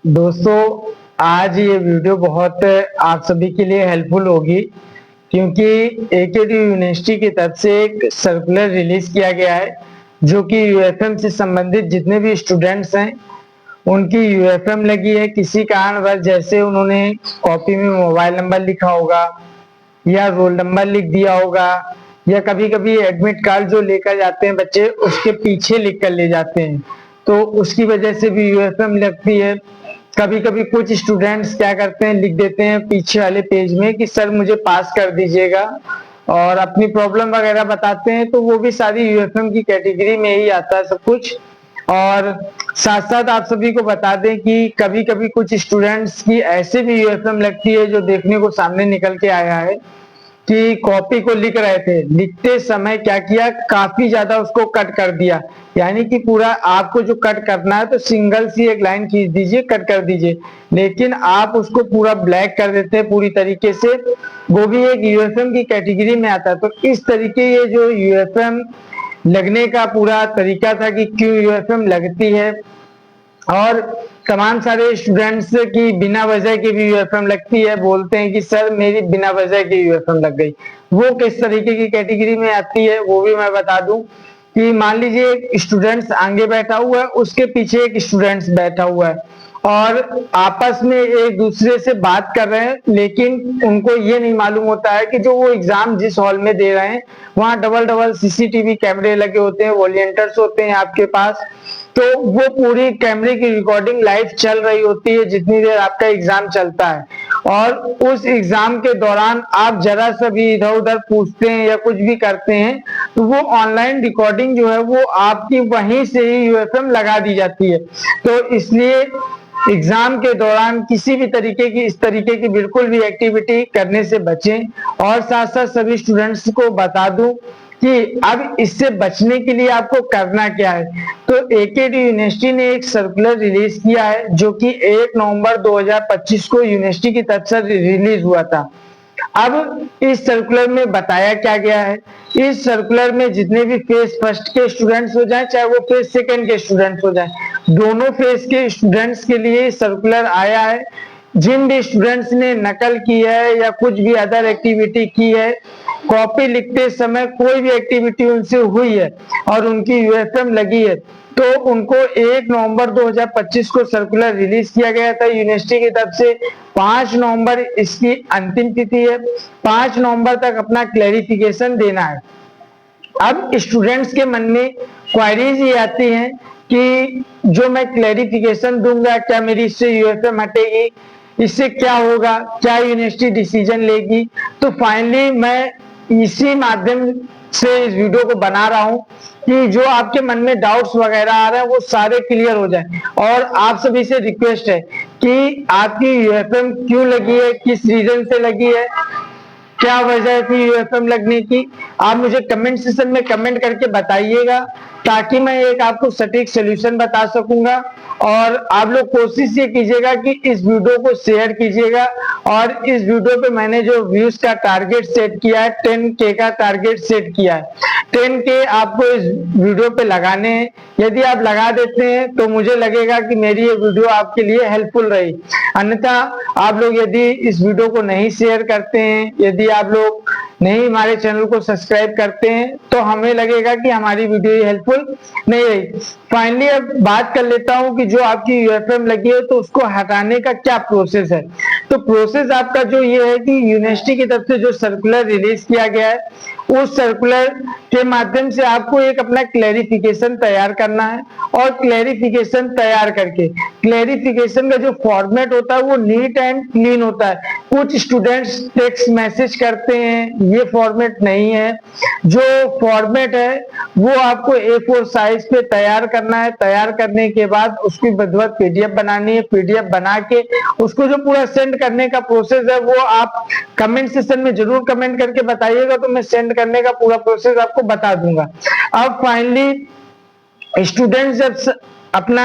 दोस्तों, आज ये वीडियो बहुत आप सभी के लिए हेल्पफुल होगी क्योंकि एकेडी यूनिवर्सिटी की तरफ से एक सर्कुलर रिलीज किया गया है जो कि यूएफएम से संबंधित जितने भी स्टूडेंट्स हैं उनकी यूएफएम लगी है। किसी कारणवश जैसे उन्होंने कॉपी में मोबाइल नंबर लिखा होगा या रोल नंबर लिख दिया होगा या कभी-कभी एडमिट कार्ड जो लेकर जाते हैं बच्चे उसके पीछे लिख कर ले जाते हैं, तो उसकी वजह से भी यूएफएम लगती है। कभी-कभी कुछ स्टूडेंट्स क्या करते हैं, लिख देते हैं पीछे वाले पेज में कि सर मुझे पास कर दीजिएगा और अपनी प्रॉब्लम वगैरह बताते हैं, तो वो भी सारी यूएफएम की कैटेगरी में ही आता है सब कुछ। और साथ-साथ आप सभी को बता दें कि कभी-कभी कुछ स्टूडेंट्स की ऐसे भी यूएफएम लगती है जो देखने को सामने निकल के आया है कि कॉपी को लिख रहे थे, लिखते समय क्या किया, काफी ज्यादा उसको कट कर दिया। यानी कि पूरा आपको जो कट करना है तो सिंगल सी एक लाइन खींच दीजिए, कट कर दीजिए, लेकिन आप उसको पूरा ब्लैक कर देते हैं पूरी तरीके से, वो भी एक यूएफएम की कैटेगरी में आता है। तो इस तरीके ये जो यूएफएम लगने का पूरा तरीका था कि क्यों यूएफएम लगती है, और तमाम सारे स्टूडेंट्स की बिना वजह की भी यूएफएम लगती है, बोलते हैं कि सर मेरी बिना वजह की यूएफएम लग गई। वो किस तरीके की कैटेगरी में आती है वो भी मैं बता दूं कि मान लीजिए एक स्टूडेंट्स आगे बैठा हुआ है, उसके पीछे एक स्टूडेंट्स बैठा हुआ है और आपस में एक दूसरे से बात कर रहे हैं, लेकिन उनको ये नहीं मालूम होता है कि जो वो एग्जाम जिस हॉल में दे रहे हैं वहां डबल डबल सीसीटीवी कैमरे लगे होते हैं, वॉलंटियर्स होते हैं आपके पास, तो वो पूरी कैमरे की रिकॉर्डिंग लाइव चल रही होती है जितनी देर आपका एग्जाम चलता है। और उस एग्जाम के दौरान आप जरा सा भी इधर उधर पूछते हैं या कुछ भी करते हैं तो वो ऑनलाइन रिकॉर्डिंग जो है वो आपकी वहीं से ही यूएफएम लगा दी जाती है। तो इसलिए एग्जाम के दौरान किसी भी तरीके की इस तरीके की बिल्कुल भी एक्टिविटी करने से बचें। और साथ साथ सभी स्टूडेंट्स को बता दूं कि अब इससे बचने के लिए आपको करना क्या है। तो एकेडी यूनिवर्सिटी ने एक सर्कुलर रिलीज किया है जो कि 1 नवंबर 2025 को यूनिवर्सिटी की तरफ से रिलीज हुआ था। अब इस सर्कुलर में बताया क्या गया है, इस सर्कुलर में जितने भी फेज फर्स्ट के स्टूडेंट्स हो जाए चाहे वो फेज सेकंड के स्टूडेंट्स हो जाए, दोनों फेज के स्टूडेंट्स के लिए सर्कुलर आया है। जिन भी स्टूडेंट्स ने नकल की है या कुछ भी अदर एक्टिविटी की है, कॉपी लिखते समय कोई भी एक्टिविटी उनसे हुई है और उनकी यूएफएम लगी है, तो उनको 1 नवंबर 2025 को सर्कुलर रिलीज किया गया था यूनिवर्सिटी की तरफ से। 5 नवंबर इसकी अंतिम तिथि है, 5 नवंबर तक अपना क्लैरिफिकेशन देना है। अब स्टूडेंट्स के मन में क्वारीज ये आती हैं कि जो मैं क्लैरिफिकेशन दूंगा क्या मेरी इससे यूएफएम हटेगी, इससे क्या होगा, क्या यूनिवर्सिटी डिसीजन लेगी। तो फाइनली मैं इसी माध्यम से इस वीडियो को बना रहा हूं कि जो आपके मन में डाउट्स वगैरह आ रहे हैं वो सारे क्लियर हो जाए। और आप सभी से रिक्वेस्ट है कि आपकी यूएफएम क्यों लगी है, किस रीजन से लगी है, क्या वजह थी यूएफएम लगने की, आप मुझे कमेंट सेक्शन में कमेंट करके बताइएगा ताकि मैं एक आपको सटीक सोल्यूशन बता सकूंगा। और आप लोग कोशिश ये कीजिएगा कि इस वीडियो को शेयर कीजिएगा। और इस वीडियो पे मैंने जो व्यूज का टारगेट सेट किया है, 10K का टारगेट सेट किया है, 10K आपको इस वीडियो पे लगाने हैं। यदि आप लगा देते हैं तो मुझे लगेगा कि मेरी ये वीडियो आपके लिए हेल्पफुल रही। अन्यथा आप लोग यदि इस वीडियो को नहीं शेयर करते हैं, यदि आप लोग नहीं हमारे चैनल को सब्सक्राइब करते हैं, तो हमें लगेगा कि हमारी वीडियो हेल्पफुल नहीं रही। फाइनली अब बात कर लेता हूं कि जो आपकी यूएफएम लगी है तो उसको हटाने का क्या प्रोसेस है। तो प्रोसेस आपका जो ये है कि यूनिवर्सिटी की तरफ से जो सर्कुलर रिलीज किया गया है उस सर्कुलर के माध्यम से आपको एक अपना क्लैरिफिकेशन तैयार करना है। और क्लैरिफिकेशन तैयार करके क्लैरिफिकेशन का जो फॉर्मेट होता है वो नीट एंड क्लीन होता है। कुछ स्टूडेंट्स टेक्स्ट मैसेज करते हैं, ये फॉर्मेट नहीं है। जो फॉर्मेट है वो आपको A4 साइज पे तैयार करना है। तैयार करने के बाद उसकी बदवत पीडीएफ बनानी है। पीडीएफ बना के उसको जो पूरा सेंड करने का प्रोसेस है वो आप कमेंट सेक्शन में जरूर कमेंट करके बताइएगा, तो मैं सेंड करने का पूरा प्रोसेस आपको बता दूंगा। अब फाइनली स्टूडेंट जब अपना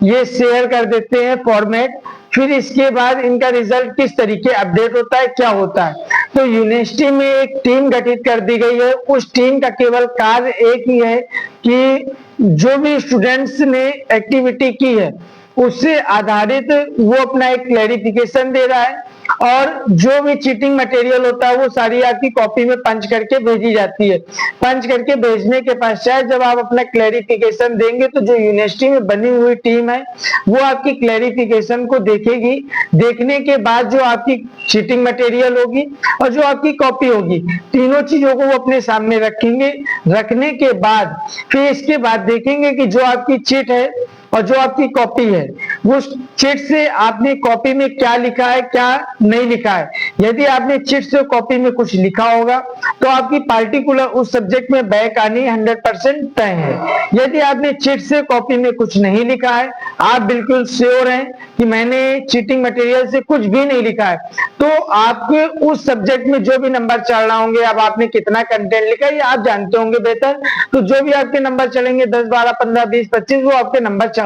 ये शेयर कर देते हैं फॉर्मेट, फिर इसके बाद इनका रिजल्ट किस तरीके अपडेट होता है, क्या होता है। तो यूनिवर्सिटी में एक टीम गठित कर दी गई है। उस टीम का केवल कार्य एक ही है कि जो भी स्टूडेंट्स ने एक्टिविटी की है उससे आधारित वो अपना एक क्लैरिफिकेशन दे रहा है, और जो भी चीटिंग मटेरियल होता है वो सारी आपकी कॉपी में पंच करके भेजी जाती है। पंच करके भेजने के पश्चात जब आप अपना क्लैरिफिकेशन देंगे तो जो यूनिवर्सिटी में बनी हुई टीम है वो आपकी क्लैरिफिकेशन को देखेगी। देखने के बाद जो आपकी चीटिंग मटेरियल होगी और जो आपकी कॉपी होगी, तीनों चीजों को वो अपने सामने रखेंगे। रखने के बाद फिर इसके बाद देखेंगे कि जो आपकी चीट है और जो आपकी कॉपी है, वो चिट से आपने कॉपी में क्या लिखा है क्या नहीं लिखा है। यदि आपने चिट से कॉपी में कुछ लिखा होगा तो आपकी पार्टिकुलर उस सब्जेक्ट में बैक आनी 100% तय है। यदि आपने चिट से कॉपी में कुछ नहीं लिखा है, आप बिल्कुल श्योर हैं कि मैंने चीटिंग मटेरियल से कुछ भी नहीं लिखा है, तो आपके उस सब्जेक्ट में जो भी नंबर चल रहा होंगे, अब आपने कितना कंटेंट लिखा है ये आप जानते होंगे बेहतर, तो जो भी आपके नंबर चलेंगे 10, 12, 15, 20, 25 वो आपके नंबर चढ़ा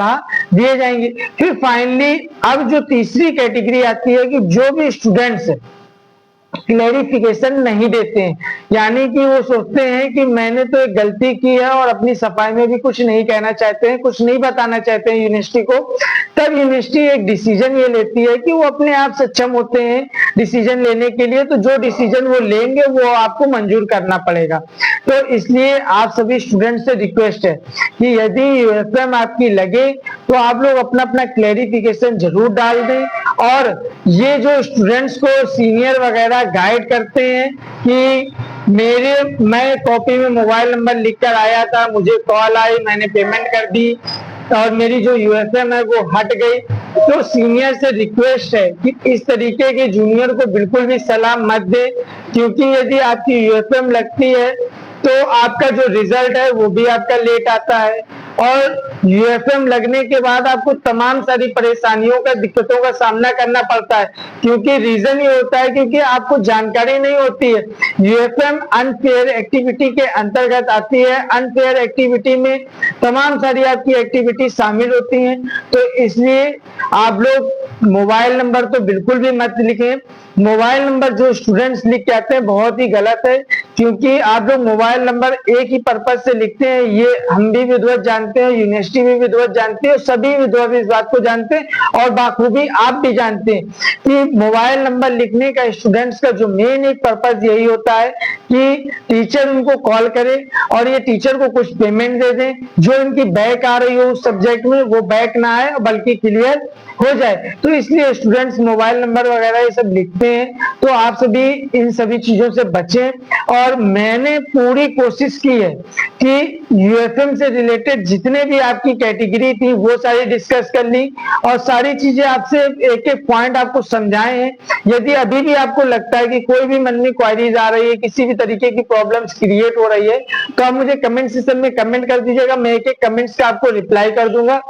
दिए जाएंगे। फिर फाइनली अब जो तीसरी कैटेगरी आती है कि जो भी स्टूडेंट्स क्लैरिफिकेशन नहीं देते हैं, यानी कि वो सोचते हैं कि मैंने तो एक गलती की है और अपनी सफाई में भी कुछ नहीं कहना चाहते हैं, कुछ नहीं बताना चाहते हैं यूनिवर्सिटी को। तब यूनिवर्सिटी एक डिसीजन ये लेती है कि वो अपने आप सक्षम होते हैं डिसीजन लेने के लिए, तो जो डिसीजन वो लेंगे वो आपको मंजूर करना पड़ेगा। तो इसलिए आप सभी स्टूडेंट से रिक्वेस्ट है कि यदि यूएफएम आपकी लगे तो आप लोग अपना अपना क्लैरिफिकेशन जरूर डाल दें। और ये जो स्टूडेंट्स को सीनियर वगैरह गाइड करते हैं कि मैं कॉपी में मोबाइल नंबर लिखकर आया था, मुझे कॉल आई, मैंने पेमेंट कर दी और मेरी जो यूएफएम है वो हट गई, तो सीनियर से रिक्वेस्ट है कि इस तरीके के जूनियर को बिल्कुल भी सलाम मत दे, क्योंकि यदि आपकी यूएफएम लगती है तो आपका जो रिजल्ट है वो भी आपका लेट आता है, और यूएफएम लगने के बाद आपको तमाम सारी परेशानियों का दिक्कतों का सामना करना पड़ता है। क्योंकि रीजन ये होता है क्योंकि आपको जानकारी नहीं होती है। यूएफएम अनफेयर एक्टिविटी के अंतर्गत आती है। अनफेयर एक्टिविटी में तमाम सारी आपकी एक्टिविटी शामिल होती हैं, तो इसलिए आप लोग मोबाइल नंबर तो बिल्कुल भी मत लिखें। मोबाइल नंबर जो स्टूडेंट्स लिख के आते हैं बहुत ही गलत है, क्योंकि आप लोग मोबाइल नंबर एक ही पर्पज से लिखते हैं, ये हम भी विधिवत जानते हैं, यूनिवर्सिटी भी विधिवत जानती है, सभी विधिवत इस बात को जानते हैं और बाखूबी आप भी जानते हैं कि मोबाइल नंबर लिखने का स्टूडेंट्स का जो मेन एक पर्पज यही होता है कि टीचर उनको कॉल करे और ये टीचर को कुछ पेमेंट दे दें, जो इनकी बैक आ रही हो उस सब्जेक्ट में वो बैक ना आए बल्कि क्लियर हो जाए। तो इसलिए स्टूडेंट्स मोबाइल नंबर वगैरह ये सब लिखते हैं, तो आप सभी इन सभी चीजों से बचें। और मैंने पूरी कोशिश की है कि यूएफएम से रिलेटेड जितने भी आपकी कैटेगरी थी वो सारी डिस्कस कर ली और सारी चीजें आपसे एक एक पॉइंट आपको समझाए हैं। यदि अभी भी आपको लगता है कि कोई भी मन में क्वारीज आ रही है, किसी भी तरीके की प्रॉब्लम्स क्रिएट हो रही है, तो आप मुझे कमेंट सेक्शन में कमेंट कर दीजिएगा, मैं एक एक कमेंट्स का आपको रिप्लाई कर दूंगा।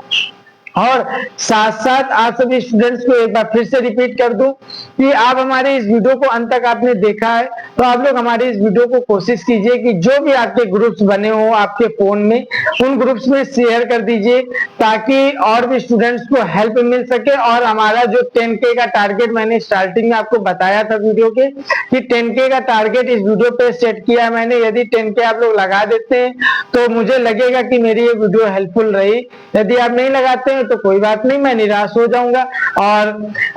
और साथ साथ आप सभी स्टूडेंट्स को एक बार फिर से रिपीट कर दूं कि आप हमारे इस वीडियो को अंत तक आपने देखा है, तो आप लोग हमारे इस वीडियो को कोशिश कीजिए कि जो भी आपके ग्रुप्स बने हो आपके फोन में, उन ग्रुप्स में शेयर कर दीजिए ताकि और भी स्टूडेंट्स को हेल्प मिल सके। और हमारा जो 10K का टारगेट मैंने स्टार्टिंग में आपको बताया था वीडियो के कि 10K का टारगेट इस वीडियो पे सेट किया है मैंने। यदि 10K आप लोग लगा देते हैं तो मुझे लगेगा कि मेरी ये वीडियो हेल्पफुल रही। यदि आप नहीं लगाते हैं तो कोई बात नहीं, मैं निराश हो जाऊंगा। और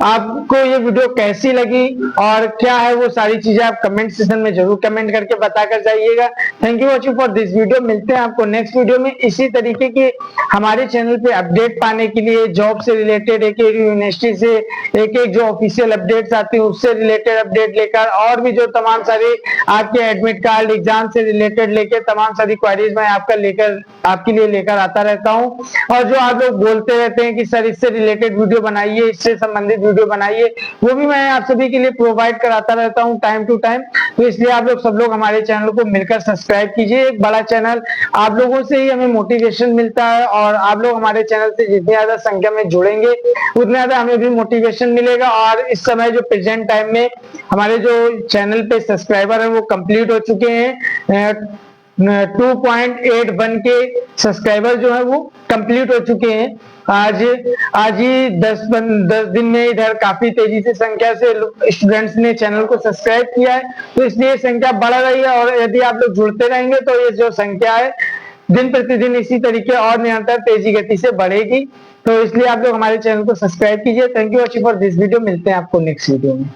आपको ये वीडियो कैसी लगी और क्या है वो सारी चीजें आप कमेंट सेक्शन में जरूर कमेंट करके बताकर जाइएगा। Thank you watching for this video. मिलते हैं आपको नेक्स्ट वीडियो में इसी तरीके की हमारे चैनल पे अपडेट पाने के लिए, जॉब से रिलेटेड एक एक यूनिवर्सिटी से एक एक जो ऑफिशियल अपडेट्स आती है उससे रिलेटेड अपडेट लेकर, और भी जो तमाम सारे आपके एडमिट कार्ड एग्जाम से रिलेटेड लेकर तमाम सारी क्वारीज मैं आपके लिए लेकर आता रहता हूँ। और जो आप लोग बोलते रहते हैं कि सर इससे रिलेटेड वीडियो बनाइए, इससे संबंधित वीडियो बनाइए, वो भी मैं आप सभी के लिए प्रोवाइड कराता रहता हूं टाइम टू टाइम। तो इसलिए आप लोग सब हमारे चैनल को मिलकर सब्सक्राइब कीजिए। एक बड़ा चैनल, आप लोगों से ही हमें मोटिवेशन मिलता है और आप लोग हमारे चैनल से जितनी ज्यादा संख्या में जुड़ेंगे उतना ज्यादा हमें भी मोटिवेशन मिलेगा। और इस समय जो प्रेजेंट टाइम में हमारे जो चैनल पे सब्सक्राइबर है वो कंप्लीट हो चुके हैं। 2.81 के सब्सक्राइबर जो है वो कंप्लीट हो चुके हैं। आज ही 10 दिन में इधर काफी तेजी से संख्या से स्टूडेंट्स ने चैनल को सब्सक्राइब किया है, तो इसलिए संख्या बढ़ रही है। और यदि आप लोग जुड़ते रहेंगे तो ये जो संख्या है दिन प्रतिदिन इसी तरीके और निरंतर तेजी गति से बढ़ेगी। तो इसलिए आप लोग हमारे चैनल को सब्सक्राइब कीजिए। Thank you watching for this video. मिलते हैं आपको नेक्स्ट वीडियो में।